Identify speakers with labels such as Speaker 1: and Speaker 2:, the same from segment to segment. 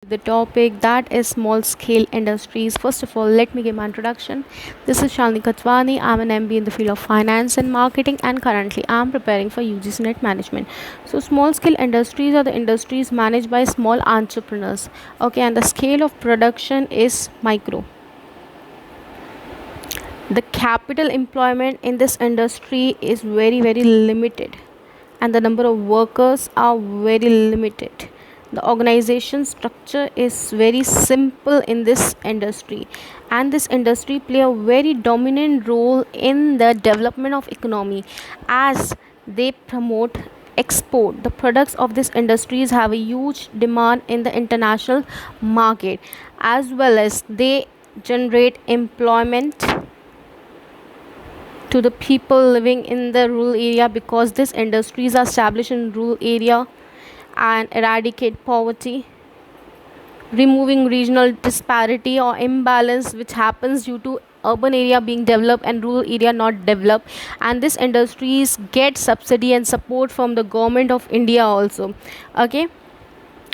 Speaker 1: The topic that is small scale industries. First of all, let me give my introduction. This is Shalini Khatwani. I'm an MBA in the field of finance and marketing, and currently I'm preparing for UgCnet Management. So, small scale industries are the industries managed by small entrepreneurs. Okay, and the scale of production is micro. The capital employment in this industry is very limited, and the number of workers are very limited. The organization structure is very simple in this industry, and this industry play a very dominant role in the development of economy as they promote export. The products of these industries have a huge demand in the international market, as well as they generate employment to the people living in the rural area, because these industries are established in rural area and eradicate poverty, removing regional disparity or imbalance which happens due to urban area being developed and rural area not developed. And these industries get subsidy and support from the government of India also. Okay,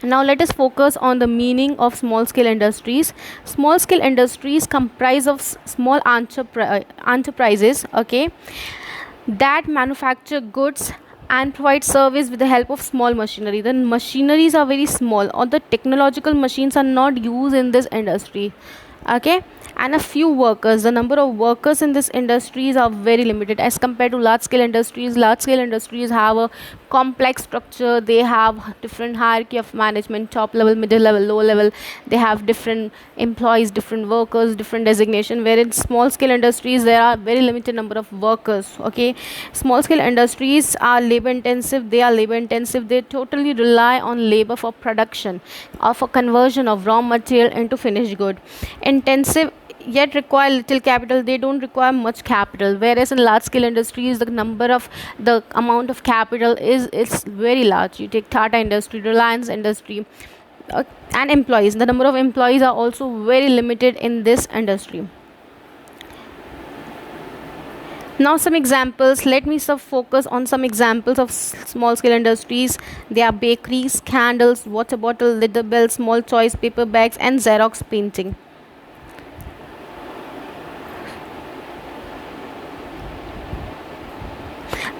Speaker 1: now let us focus on the meaning of small scale industries. Small scale industries comprise of small enterprises, okay, that manufacture goods and provide service with the help of small machinery. The machineries are very small, or the technological machines are not used in this industry. Okay, and a few workers. The number of workers in this industries are very limited as compared to large scale industries. Large scale industries have a complex structure. They have different hierarchy of management: top level, middle level, low level. They have different employees, different workers, different designation. Where in small scale industries there are very limited number of workers. Okay, small scale industries are labor intensive. They totally rely on labor for production or for conversion of raw material into finished good. Intensive, yet require little capital. They don't require much capital, whereas in large scale industries the amount of capital is very large. You take Tata Industry, Reliance Industry, and employees. The number of employees are also very limited in this industry. Now some examples. Let me focus on some examples of small scale industries. They are bakeries, candles, water bottle, litter bells, small toys, paper bags, and Xerox painting.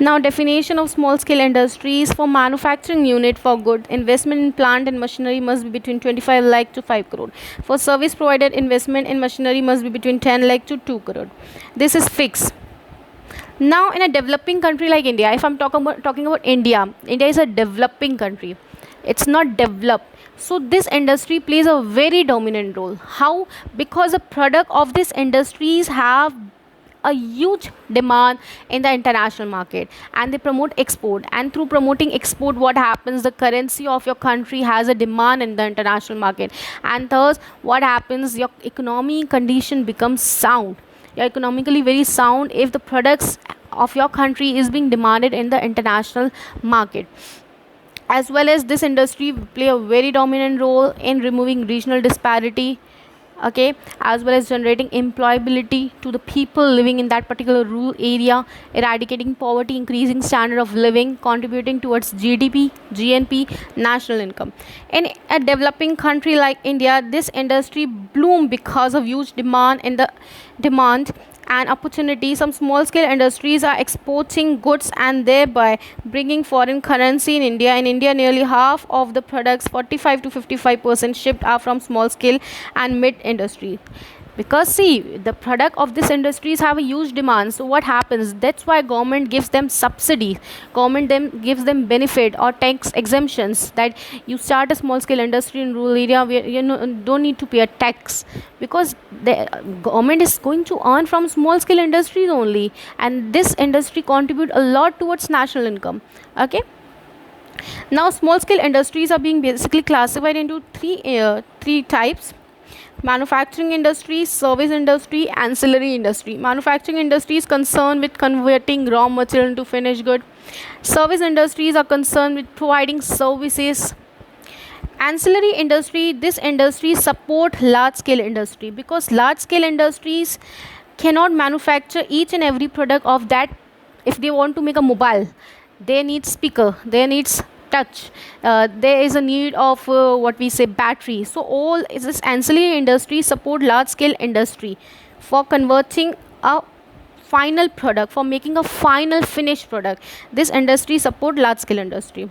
Speaker 1: Now, definition of small scale industries: for manufacturing unit for good, investment in plant and machinery must be between 25 lakh to 5 crore. For service provided, investment in machinery must be between 10 lakh to 2 crore. This is fixed. Now, in a developing country like India, if I'm talking about India, India is a developing country. It's not developed. So this industry plays a very dominant role. How? Because the product of these industries have a huge demand in the international market, and they promote export, and through promoting export, what happens, the currency of your country has a demand in the international market, and thus what happens, your economy condition becomes sound. You're economically very sound if the products of your country is being demanded in the international market. As well as this industry play a very dominant role in removing regional disparity, okay, as well as generating employability to the people living in that particular rural area, eradicating poverty, increasing standard of living, contributing towards GDP, GNP, national income. In a developing country like India, this industry bloom because of huge demand and opportunity. Some small scale industries are exporting goods and thereby bringing foreign currency in India. In India, nearly half of the products, 45 to 55% shipped, are from small scale and mid industry. Because see, the product of these industries have a huge demand, so what happens, that's why government gives them subsidy, government then gives them benefit or tax exemptions, that you start a small scale industry in rural area where don't need to pay a tax, because the government is going to earn from small scale industries only, and this industry contribute a lot towards national income. Okay, now small scale industries are being basically classified into three types: manufacturing industry, service industry, ancillary industry. Manufacturing industry is concerned with converting raw material into finished good. Service industries are concerned with providing services. Ancillary industry, this industry support large scale industry, because large scale industries cannot manufacture each and every product of that. If they want to make a mobile, they need speaker, they need touch. There is a need of what we say battery. So all is this ancillary industry support large scale industry for converting a final product, for making a final finished product. This industry support large scale industry.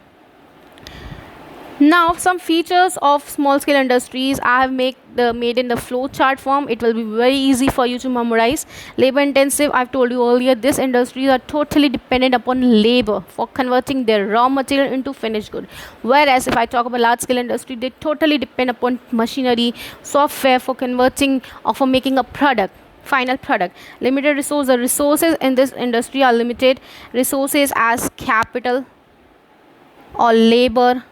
Speaker 1: Now some features of small scale industries I have made in the flow chart form. It will be very easy for you to memorize. Labor intensive, I've told you earlier, these industries are totally dependent upon labor for converting their raw material into finished good. Whereas if I talk about large scale industry, they totally depend upon machinery, software for converting or for making a product, final product. Limited resource, the resources in this industry are limited. Resources as capital or labor,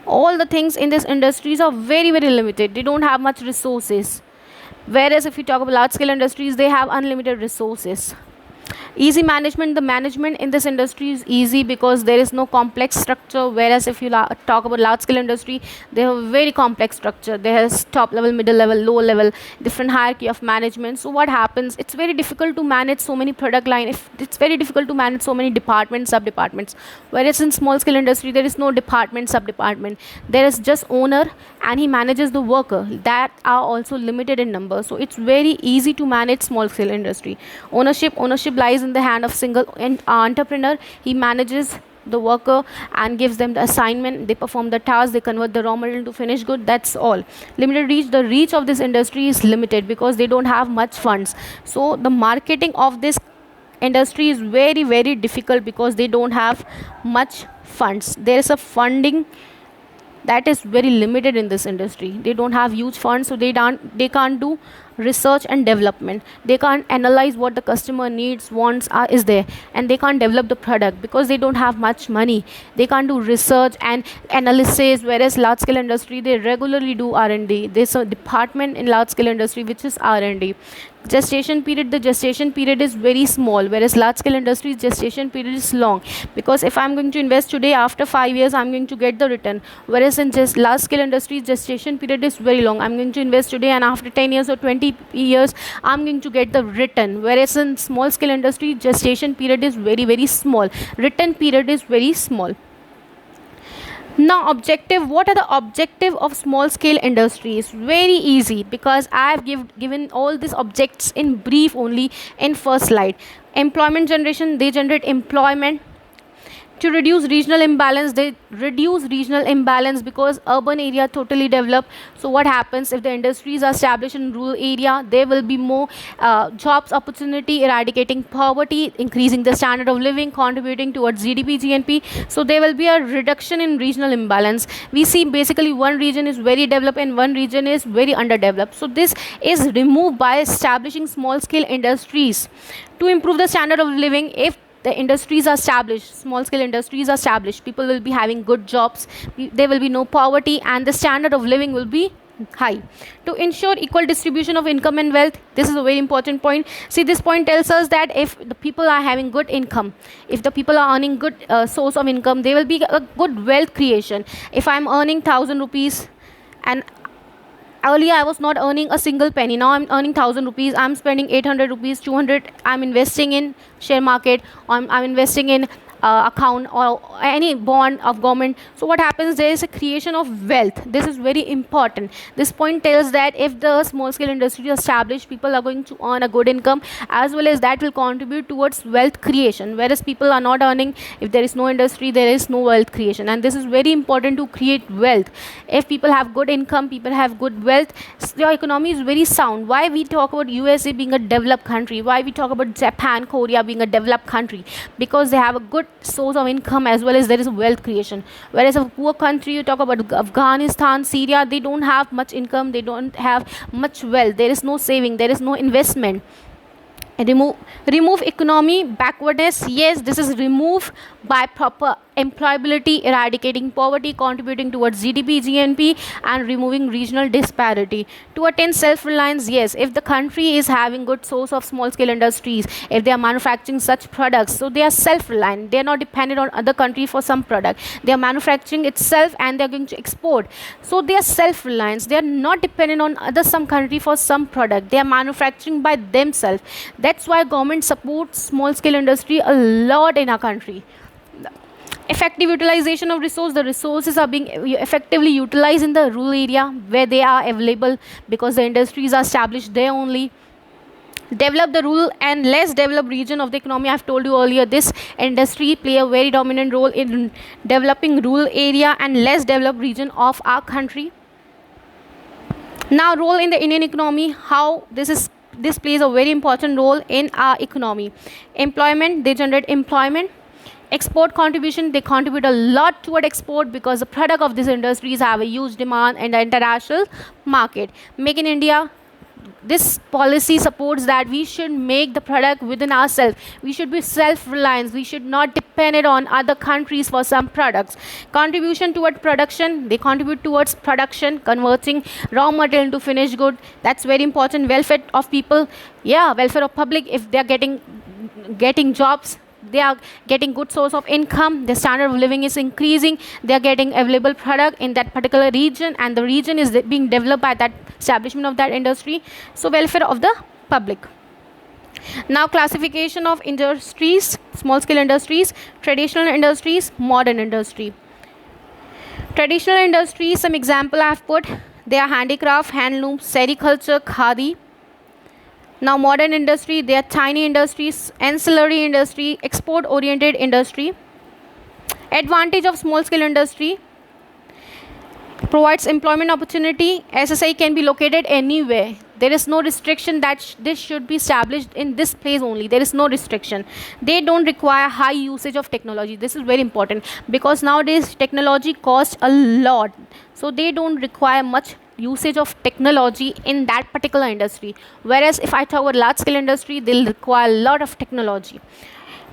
Speaker 1: all the things in this industries are very limited. They don't have much resources. Whereas if you talk about large scale industries, they have unlimited resources. Easy management, the management in this industry is easy because there is no complex structure. Whereas if you talk about large scale industry, they have a very complex structure. There is top level, middle level, low level, different hierarchy of management. So what happens, it's very difficult to manage so many product line. If it's very difficult to manage so many departments, sub departments. Whereas in small scale industry, there is no department, sub department. There is just owner and he manages the worker that are also limited in number. So it's very easy to manage small scale industry. Ownership lies in the hand of single entrepreneur. He manages the worker and gives them the assignment. They perform the task, they convert the raw material into finished good. That's all. Limited reach, the reach of this industry is limited because they don't have much funds. So the marketing of this industry is very difficult because they don't have much funds. There is a funding that is very limited in this industry. They don't have huge funds, so they can't do research and development. They can't analyze what the customer needs, wants is there, and they can't develop the product because they don't have much money. They can't do research and analysis. Whereas large scale industry, they regularly do R&D. There's a department in large scale industry which is R&D. Gestation period, the gestation period is very small, whereas large scale industry gestation period is long, because if I'm going to invest today, after 5 years I'm going to get the return. Whereas in just large scale industry, gestation period is very long. I'm going to invest today and after 10 years or 20 years I'm going to get the return. Whereas in small scale industry, gestation period is very small, return period is very small. Now objective, what are the objective of small scale industries? Very easy, because I have given all these objects in brief only in first slide. Employment generation, they generate employment. To reduce regional imbalance, they reduce regional imbalance because urban area totally developed. So what happens, if the industries are established in rural area, there will be more jobs opportunity, eradicating poverty, increasing the standard of living, contributing towards GDP, GNP. So there will be a reduction in regional imbalance. We see basically one region is very developed and one region is very underdeveloped. So this is removed by establishing small scale industries to improve the standard of living. If the industries are established, small scale industries are established, people will be having good jobs, there will be no poverty, and the standard of living will be high. To ensure equal distribution of income and wealth, this is a very important point. See, this point tells us that if the people are having good income, if the people are earning good source of income, there will be a good wealth creation. If I'm earning 1,000 rupees and earlier I was not earning a single penny, now I'm earning 1,000 rupees, I'm spending 800 rupees, 200 I'm investing in share market, I'm investing in account or any bond of government. So what happens, there is a creation of wealth. This is very important. This point tells that if the small scale industry is established, people are going to earn a good income, as well as that will contribute towards wealth creation. Whereas people are not earning, if there is no industry, there is no wealth creation, and this is very important to create wealth. If people have good income, people have good wealth, your economy is very sound. Why we talk about USA being a developed country, why we talk about Japan, Korea being a developed country? Because they have a good source of income as well as there is wealth creation. Whereas a poor country, you talk about Afghanistan, Syria, they don't have much income, they don't have much wealth, there is no saving, there is no investment. Remove economy backwardness. Yes, this is removed by proper employability, eradicating poverty, contributing towards GDP, GNP, and removing regional disparity. To attain self-reliance, yes, if the country is having good source of small-scale industries, if they are manufacturing such products, so they are self-reliant. They are not dependent on other country for some product. They are manufacturing itself and they are going to export. So they are self-reliant. They are not dependent on some country for some product. They are manufacturing by themselves. That's why government supports small-scale industry a lot in our country. Effective utilization of resource, the resources are being effectively utilized in the rural area where they are available, because the industries are established there only. Develop the rural and less developed region of the economy. I've told you earlier, this industry play a very dominant role in developing rural area and less developed region of our country. Now, role in the Indian economy, how this plays a very important role in our economy. Employment, they generate employment. Export contribution, they contribute a lot toward export, because the product of these industries have a huge demand in the international market. Make in India, this policy supports that we should make the product within ourselves. We should be self-reliant. We should not depend on other countries for some products. Contribution toward production, they contribute towards production, converting raw material into finished good. That's very important. Welfare of people, welfare of public. If they are getting jobs, they are getting good source of income, the standard of living is increasing, they are getting available product in that particular region, and the region is being developed by that establishment of that industry. So welfare of the public. Now, classification of industries: small scale industries, traditional industries, modern industry. Traditional industries, some example I have put, they are handicraft, handloom, sericulture, khadi. Now, modern industry, they are tiny industries, ancillary industry, export oriented industry. Advantage of small scale industry: provides employment opportunity. SSI can be located anywhere. There is no restriction that this should be established in this place only. There is no restriction. They don't require high usage of technology. This is very important, because nowadays technology costs a lot. So they don't require much usage of technology in that particular industry. Whereas if I talk about large scale industry, they'll require a lot of technology.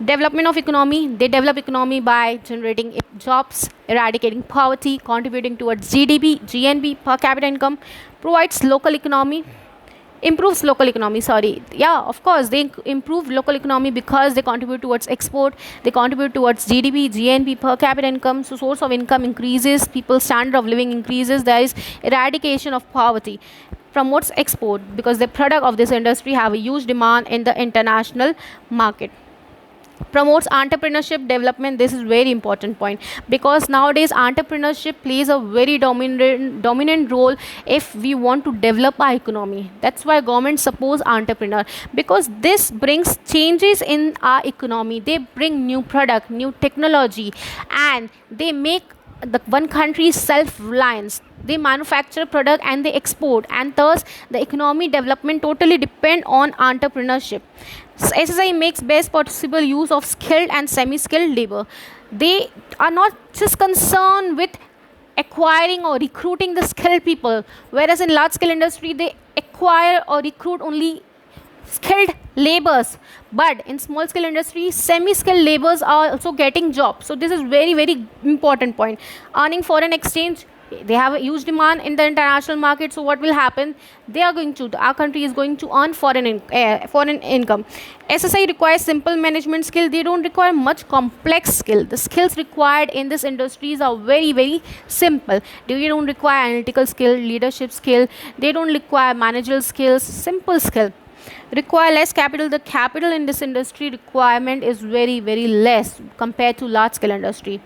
Speaker 1: Development of economy, they develop economy by generating jobs, eradicating poverty, contributing towards GDP, GNP, per capita income. Provides local economy, improves local economy, of course they improve local economy, because they contribute towards export, they contribute towards GDP, GNP, per capita income. So source of income increases, people's standard of living increases, there is eradication of poverty. Promotes export, because the product of this industry have a huge demand in the international market. Promotes entrepreneurship development. This is very important point, because nowadays entrepreneurship plays a very dominant role if we want to develop our economy. That's why government supports entrepreneur, because this brings changes in our economy. They bring new product, new technology, and they make the one country self-reliance. They manufacture product and they export, and thus the economy development totally depend on entrepreneurship. SSI makes best possible use of skilled and semi-skilled labor. They are not just concerned with acquiring or recruiting the skilled people, whereas in large scale industry they acquire or recruit only skilled laborers, but in small scale industry semi skilled laborers are also getting jobs. So this is very important point. Earning foreign exchange, they have a huge demand in the international market. So what will happen, our country is going to earn foreign income. SSI requires simple management skill. They don't require much complex skill. The skills required in this industries are very simple. They don't require analytical skill, leadership skill, they don't require managerial skills, simple skill. Require less capital. The capital in this industry requirement is very less compared to large scale industry.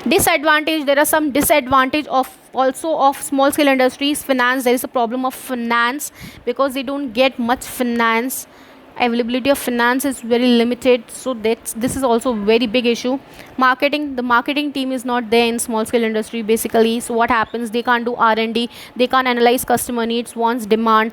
Speaker 1: Disadvantage, there are some disadvantage of small scale industries. Finance, there is a problem of finance, because they don't get much finance. Availability of finance is very limited, so this is also a very big issue. Marketing, the marketing team is not there in small scale industry basically. So what happens, they can't do R&D, they can't analyze customer needs, wants, demand,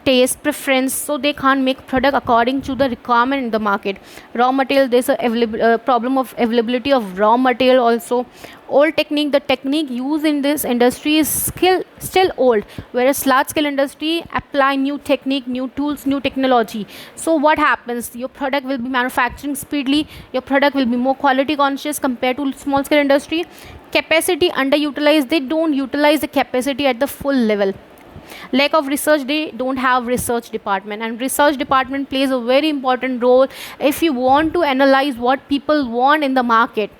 Speaker 1: taste, preference, so they can't make product according to the requirement in the market. Raw material, there's a problem of availability of raw material also. Old technique, the technique used in this industry is still old, whereas large scale industry apply new technique, new tools, new technology. So what happens, your product will be manufacturing speedily, your product will be more quality conscious compared to small scale industry. Capacity underutilized, they don't utilize the capacity at the full level. Lack of research, they don't have research department, and research department plays a very important role if you want to analyze what people want in the market.